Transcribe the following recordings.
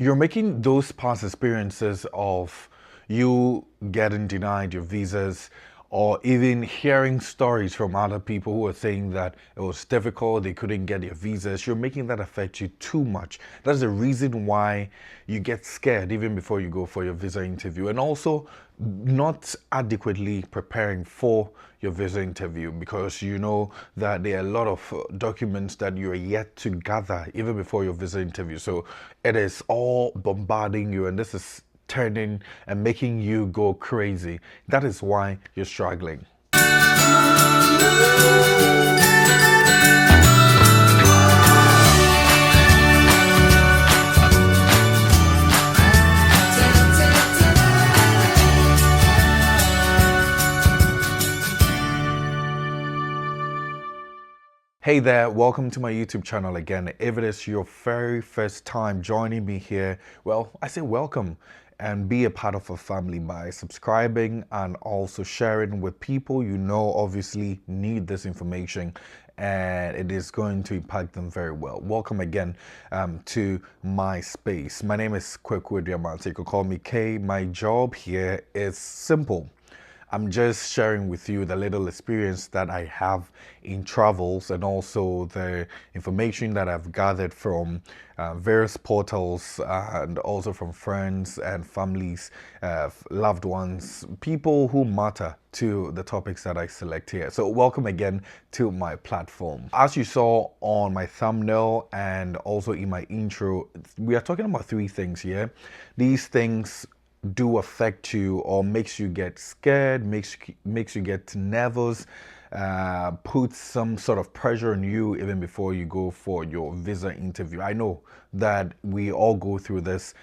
you're making those past experiences of you getting denied your visas or even hearing stories from other people who are saying that it was difficult, they couldn't get their visas, you're making that affect you too much. That's the reason why you get scared even before you go for your visa interview, and also not adequately preparing for your visa interview because you know that there are a lot of documents that you're yet to gather even before your visa interview. So it is all bombarding you, and this is turning and making you go crazy. That is why you're struggling. Hey there, welcome to my YouTube channel again. If it is your very first time joining me here, well, I say welcome and be a part of a family by subscribing and also sharing with people you know obviously need this information and it is going to impact them very well. Welcome again to my space. My name is Kweku Diamante. You can call me K. My job here is simple. I'm just sharing with you the little experience that I have in travels and also the information that I've gathered from various portals and also from friends and families, loved ones, people who matter to the topics that I select here. So welcome again to my platform. As you saw on my thumbnail and also in my intro, we are talking about three things here. These things do affect you or makes you get scared, makes you get nervous, puts some sort of pressure on you even before you go for your visa interview. I know that we all go through this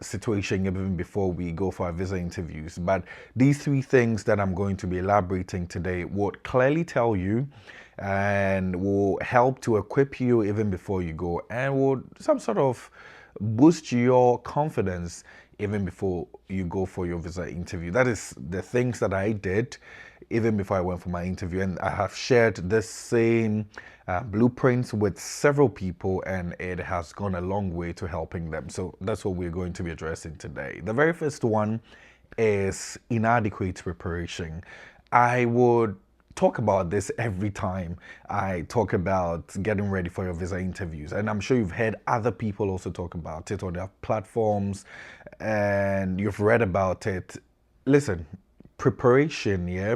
situation even before we go for our visa interviews, but these three things that I'm going to be elaborating today would clearly tell you and will help to equip you even before you go and will some sort of boost your confidence even before you go for your visa interview. That is the things that I did even before I went for my interview, and I have shared this same blueprints with several people and it has gone a long way to helping them. So that's what we're going to be addressing today. The very first one is inadequate preparation. I would talk about this every time I talk about getting ready for your visa interviews, and I'm sure you've heard other people also talk about it on their platforms and you've read about it. Listen, preparation, yeah,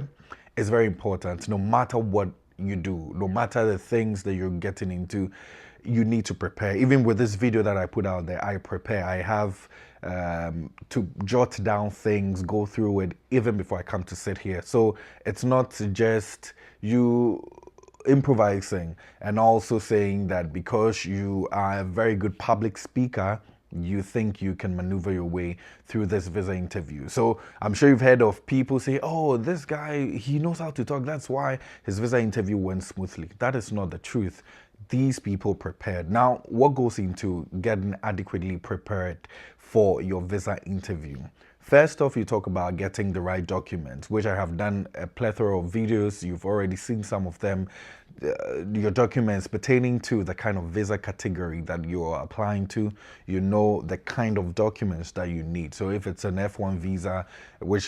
is very important. No matter what you do, no matter the things that you're getting into, you need to prepare. Even with this video that I put out there, I prepare. I have to jot down things, go through it even before I come to sit here. So it's not just you improvising and also saying that because you are a very good public speaker, you think you can maneuver your way through this visa interview. So I'm sure you've heard of people say, oh, this guy, he knows how to talk, that's why his visa interview went smoothly. That is not the truth. These people prepared. Now, what goes into getting adequately prepared for your visa interview? First off, you talk about getting the right documents, which I have done a plethora of videos. You've already seen some of them. Your documents pertaining to the kind of visa category that you're applying to, you know the kind of documents that you need. So if it's an F1 visa, which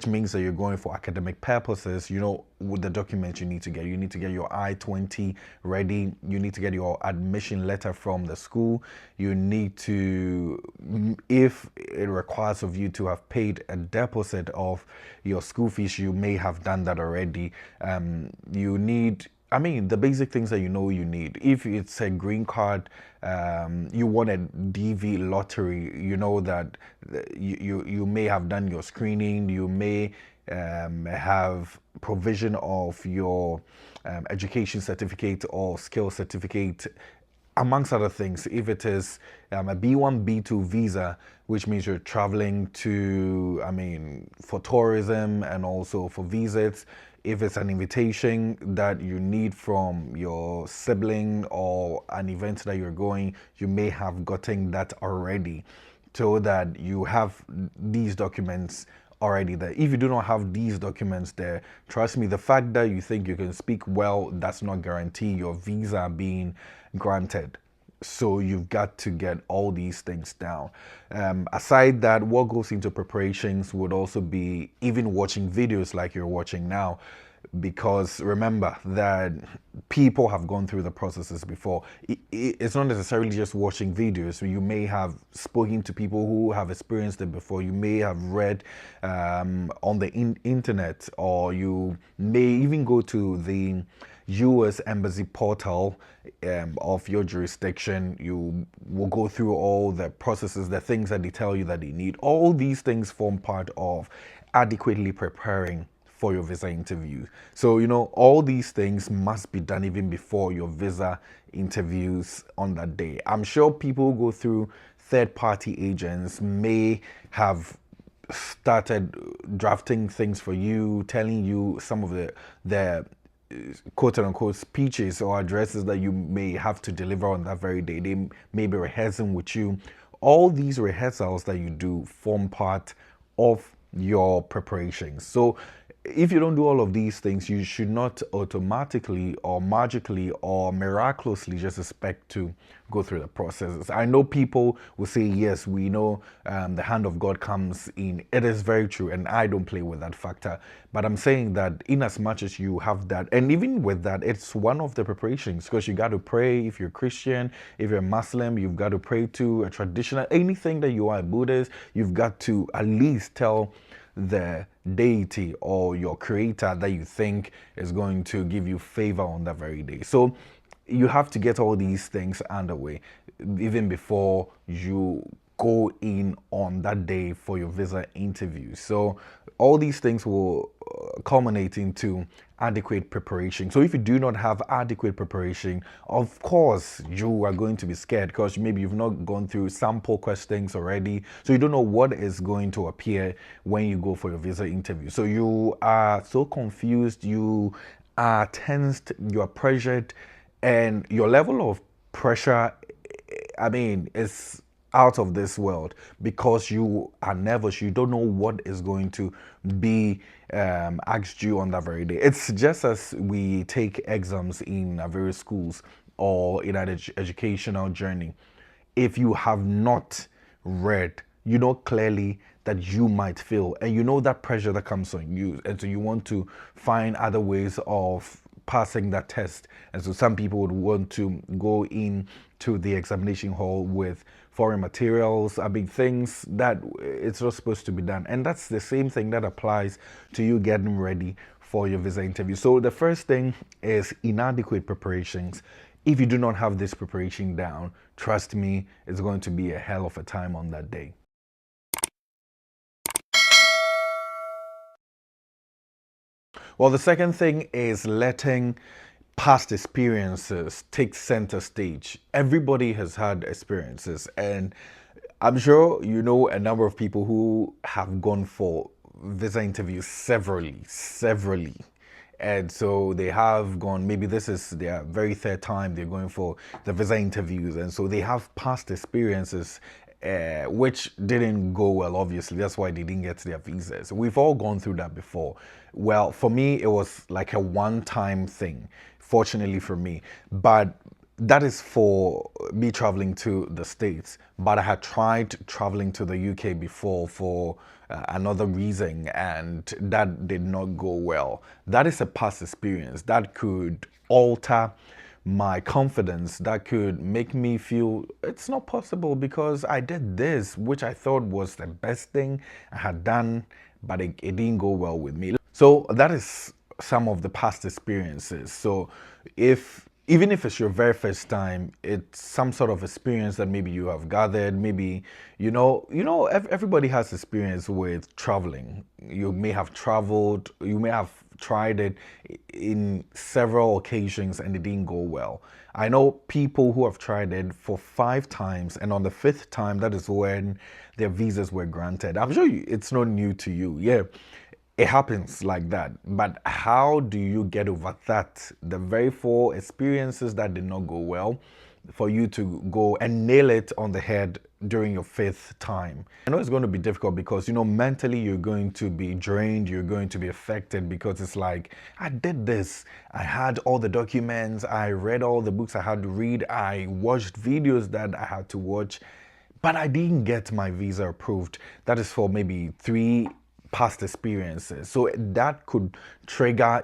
means that you're going for academic purposes, you know with the documents you need to get. You need to get your I-20 ready. You need to get your admission letter from the school. You need to, if it requires of you to have paid a deposit of your school fees, you may have done that already. You need, I mean, the basic things that you know you need. If it's a green card, you want a DV lottery, you know that you may have done your screening, you may have provision of your education certificate or skill certificate, amongst other things. If it is a B1, B2 visa, which means you're traveling to, I mean, for tourism and also for visits. If it's an invitation that you need from your sibling or an event that you're going, you may have gotten that already, so that you have these documents already there. If you do not have these documents there, trust me, the fact that you think you can speak well does not guarantee your visa being granted. So you've got to get all these things down. Aside that, what goes into preparations would also be even watching videos like you're watching now, because remember that people have gone through the processes before. It's not necessarily just watching videos. You may have spoken to people who have experienced it before. You may have read on the internet, or you may even go to the U.S. Embassy portal of your jurisdiction. You will go through all the processes, the things that they tell you that they need. All these things form part of adequately preparing for your visa interview. So, all these things must be done even before your visa interviews on that day. I'm sure people who go through third-party agents may have started drafting things for you, telling you some of the quote unquote speeches or addresses that you may have to deliver on that very day. They may be rehearsing with you. All these rehearsals that you do form part of your preparations. So if you don't do all of these things, you should not automatically or magically or miraculously just expect to go through the processes. I know people will say, yes, we know the hand of God comes in. It is very true, and I don't play with that factor. But I'm saying that in as much as you have that, and even with that, it's one of the preparations, because you got to pray. If you're Christian, if you're a Muslim, you've got to pray to a traditional, anything that you are, a Buddhist, you've got to at least tell the deity or your creator that you think is going to give you favor on that very day. So you have to get all these things underway even before you go in on that day for your visa interview. So all these things will culminate into adequate preparation. So if you do not have adequate preparation, of course you are going to be scared, because maybe you've not gone through sample questions already, so you don't know what is going to appear when you go for your visa interview. So you are so confused, you are tensed, you are pressured, and your level of pressure, I mean, is out of this world, because you are nervous. You don't know what is going to be asked you on that very day. It's just as we take exams in our various schools or in an educational journey. If you have not read, you know clearly that you might fail, and you know that pressure that comes on you, and so you want to find other ways of passing that test. And so some people would want to go in to the examination hall with foreign materials, things that it's not supposed to be done. And that's the same thing that applies to you getting ready for your visa interview. So the first thing is inadequate preparations. If you do not have this preparation down, trust me, it's going to be a hell of a time on that day. Well, the second thing is letting past experiences take center stage. Everybody has had experiences, and I'm sure you know a number of people who have gone for visa interviews severally. And so they have gone, maybe this is their very third time they're going for the visa interviews. And so they have past experiences which didn't go well, obviously. That's why they didn't get their visas. We've all gone through that before. Well, for me, it was like a one-time thing, fortunately for me. But that is for me traveling to the States. But I had tried traveling to the UK before for another reason, and that did not go well. That is a past experience that could alter my confidence, that could make me feel it's not possible because I did this, which I thought was the best thing I had done, but it didn't go well with me. So that is some of the past experiences. So even if it's your very first time, it's some sort of experience that maybe you have gathered. Maybe everybody has experience with traveling. You may have traveled, you may have tried it in several occasions and it didn't go well. I know people who have tried it for 5 times, and on the 5th time, that is when their visas were granted. I'm sure it's not new to you. Yeah, it happens like that. But how do you get over that? The very 4 experiences that did not go well, for you to go and nail it on the head during your fifth time. I know it's going to be difficult because, mentally you're going to be drained, you're going to be affected because it's like, I did this. I had all the documents, I read all the books I had to read, I watched videos that I had to watch, but I didn't get my visa approved. That is for maybe 3 past experiences. So that could trigger,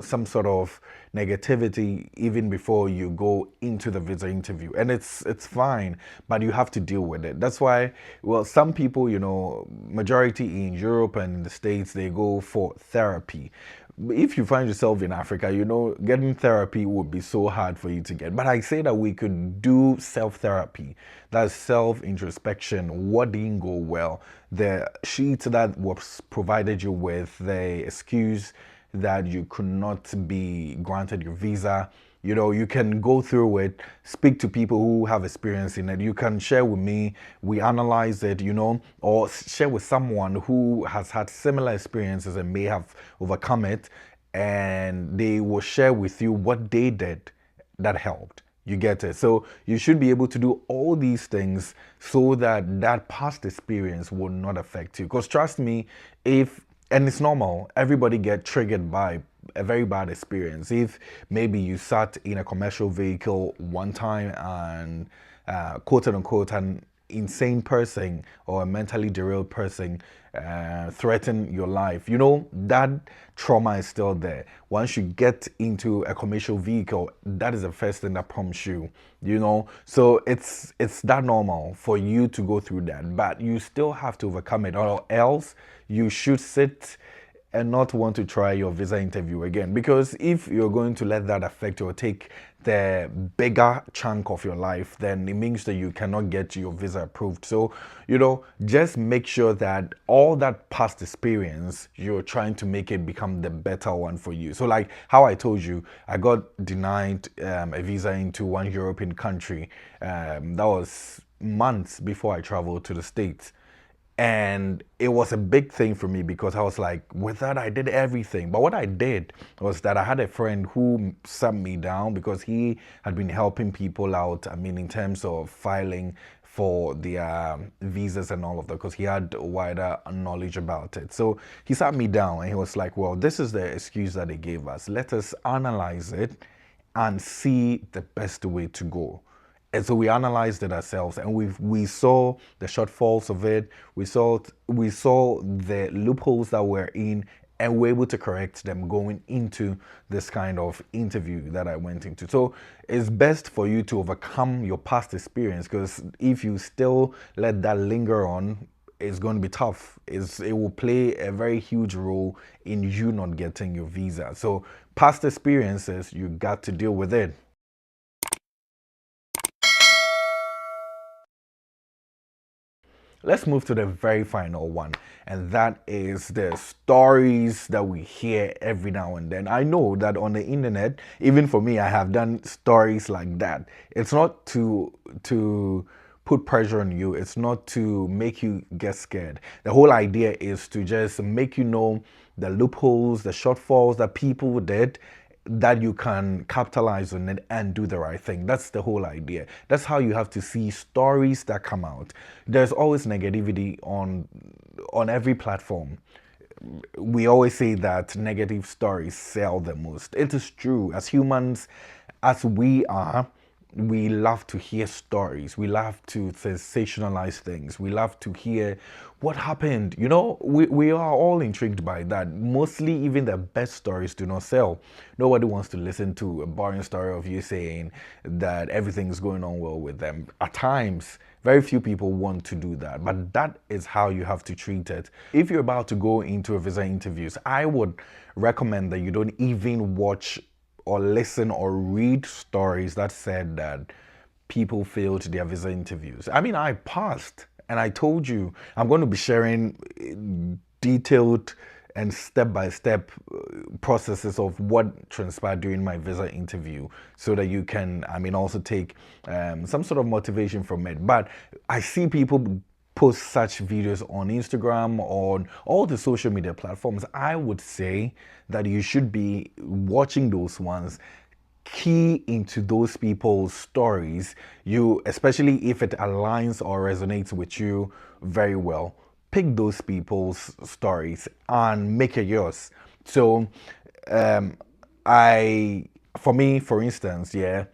some sort of negativity even before you go into the visa interview. And it's fine, but you have to deal with it. That's why, well, some people, majority in Europe and in the States, they go for therapy. If you find yourself in Africa, getting therapy would be so hard for you to get. But I say that we could do self-therapy. That's self-introspection. What didn't go well? The sheet that was provided you with, the excuse that you could not be granted your visa. You can go through it, speak to people who have experience in it. You can share with me, we analyze it, or share with someone who has had similar experiences and may have overcome it, and they will share with you what they did that helped. You get it? So you should be able to do all these things so that that past experience will not affect you. Because trust me, and it's normal, everybody get triggered by a very bad experience. If maybe you sat in a commercial vehicle one time and quote unquote an insane person or a mentally derailed person threaten your life, that trauma is still there. Once you get into a commercial vehicle, that is the first thing that prompts you, so it's that normal for you to go through that, but you still have to overcome it, or else you should sit and not want to try your visa interview again. Because if you're going to let that affect you or take the bigger chunk of your life, then it means that you cannot get your visa approved. So, just make sure that all that past experience, you're trying to make it become the better one for you. So like how I told you, I got denied a visa into one European country. That was months before I traveled to the States. And it was a big thing for me because I was like, with that, I did everything. But what I did was that I had a friend who sat me down because he had been helping people out, in terms of filing for the visas and all of that, because he had wider knowledge about it. So he sat me down and he was like, well, this is the excuse that they gave us. Let us analyze it and see the best way to go. And so we analyzed it ourselves, and we saw the shortfalls of it. We saw the loopholes that we're in, and we're able to correct them going into this kind of interview that I went into. So it's best for you to overcome your past experience, because if you still let that linger on, it's going to be tough. It will play a very huge role in you not getting your visa. So past experiences, you got to deal with it. Let's move to the very final one, and that is the stories that we hear every now and then. I know that on the internet, even for me, I have done stories like that. It's not to put pressure on you. It's not to make you get scared. The whole idea is to just make you know the loopholes, the shortfalls that people did, that you can capitalize on it and do the right thing. That's the whole idea. That's how you have to see stories that come out. There's always negativity on every platform. We always say that negative stories sell the most. It is true. As humans, as we are, we love to hear stories. We love to sensationalize things. We love to hear what happened. We are all intrigued by that. Mostly, even the best stories do not sell. Nobody wants to listen to a boring story of you saying that everything's going on well with them. At times, very few people want to do that, but that is how you have to treat it. If you're about to go into a visa interviews, I would recommend that you don't even watch or listen or read stories that said that people failed their visa interviews. I passed, and I told you I'm going to be sharing detailed and step-by-step processes of what transpired during my visa interview, so that you can, also take some sort of motivation from it. But I see people post such videos on Instagram, on all the social media platforms. I would say that you should be watching those ones, key into those people's stories, you, especially if it aligns or resonates with you very well, pick those people's stories and make it yours. So um I for me, for instance, yeah,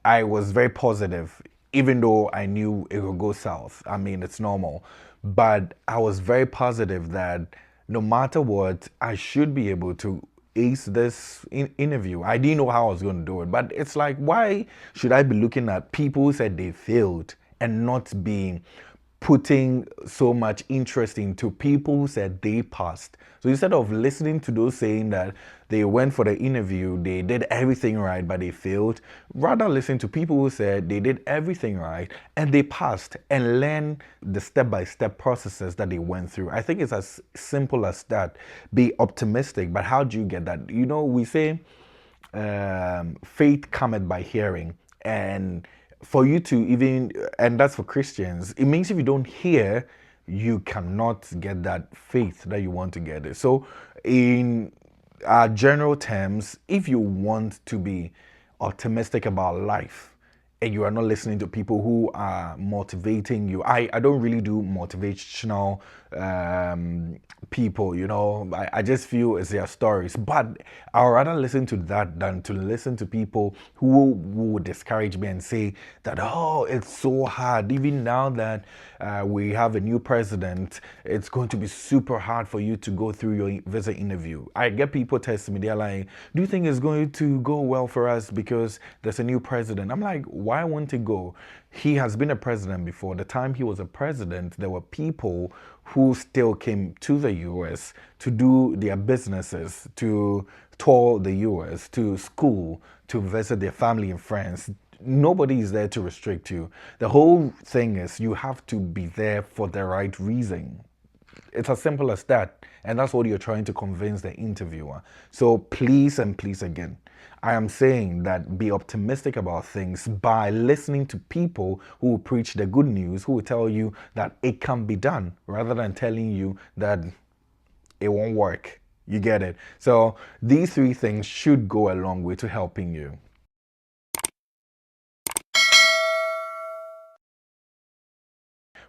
I was very positive, even though I knew it would go south. I mean, it's normal. But I was very positive that no matter what, I should be able to ace this interview. I didn't know how I was going to do it. But it's like, why should I be looking at people who said they failed and not being putting so much interest into people who said they passed? So instead of listening to those saying that they went for the interview, they did everything right, but they failed, rather listen to people who said they did everything right and they passed, and learn the step-by-step processes that they went through. I think it's as simple as that. Be optimistic, but how do you get that? You know, we say faith cometh by hearing, and for you to even, and that's for Christians, it means if you don't hear, you cannot get that faith that you want to get it. So in general terms, if you want to be optimistic about life, and you are not listening to people who are motivating you. I don't really do motivational people, you know. I just feel it's their stories. But I'd rather listen to that than to listen to people who would discourage me and say that, oh, it's so hard. Even now that we have a new president, it's going to be super hard for you to go through your visa interview. I get people testing me, they're like, do you think it's going to go well for us because there's a new president? I'm like, why won't it go? He has been a president before. The time he was a president, there were people who still came to the US to do their businesses, to tour the US, to school, to visit their family and friends. Nobody is there to restrict you. The whole thing is you have to be there for the right reason. It's as simple as that. And that's what you're trying to convince the interviewer. So please and please again, I am saying that be optimistic about things by listening to people who will preach the good news, who will tell you that it can be done, rather than telling you that it won't work. You get it? So these three things should go a long way to helping you.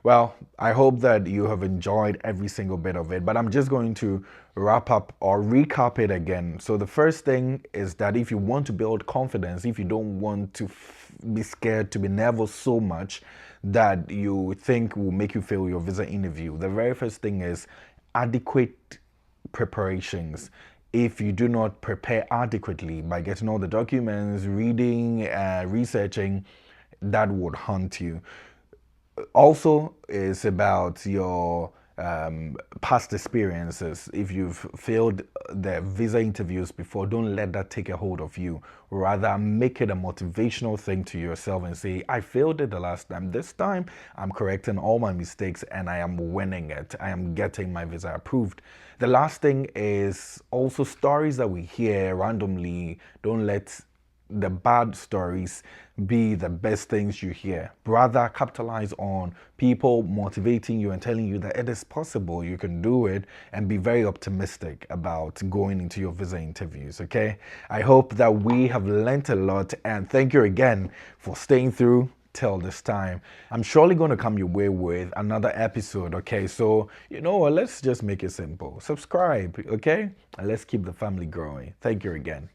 Well, I hope that you have enjoyed every single bit of it, but I'm just going to wrap up or recap it again. So, the first thing is that if you want to build confidence, if you don't want to be scared, to be nervous so much that you think will make you fail your visa interview, the very first thing is adequate preparations. If you do not prepare adequately by getting all the documents, reading, researching, that would haunt you. Also is about your past experiences. If you've failed the visa interviews before, don't let that take a hold of you. Rather, make it a motivational thing to yourself and say, I failed it the last time. This time, I'm correcting all my mistakes and I am winning it. I am getting my visa approved. The last thing is also stories that we hear randomly. Don't let the bad stories be the best things you hear. Rather, capitalize on people motivating you and telling you that it is possible, you can do it, and be very optimistic about going into your visa interviews. Okay, I hope that we have learnt a lot, and thank you again for staying through till this time. I'm surely going to come your way with another episode. Okay, so you know what, let's just make it simple. Subscribe, okay, and let's keep the family growing. Thank you again.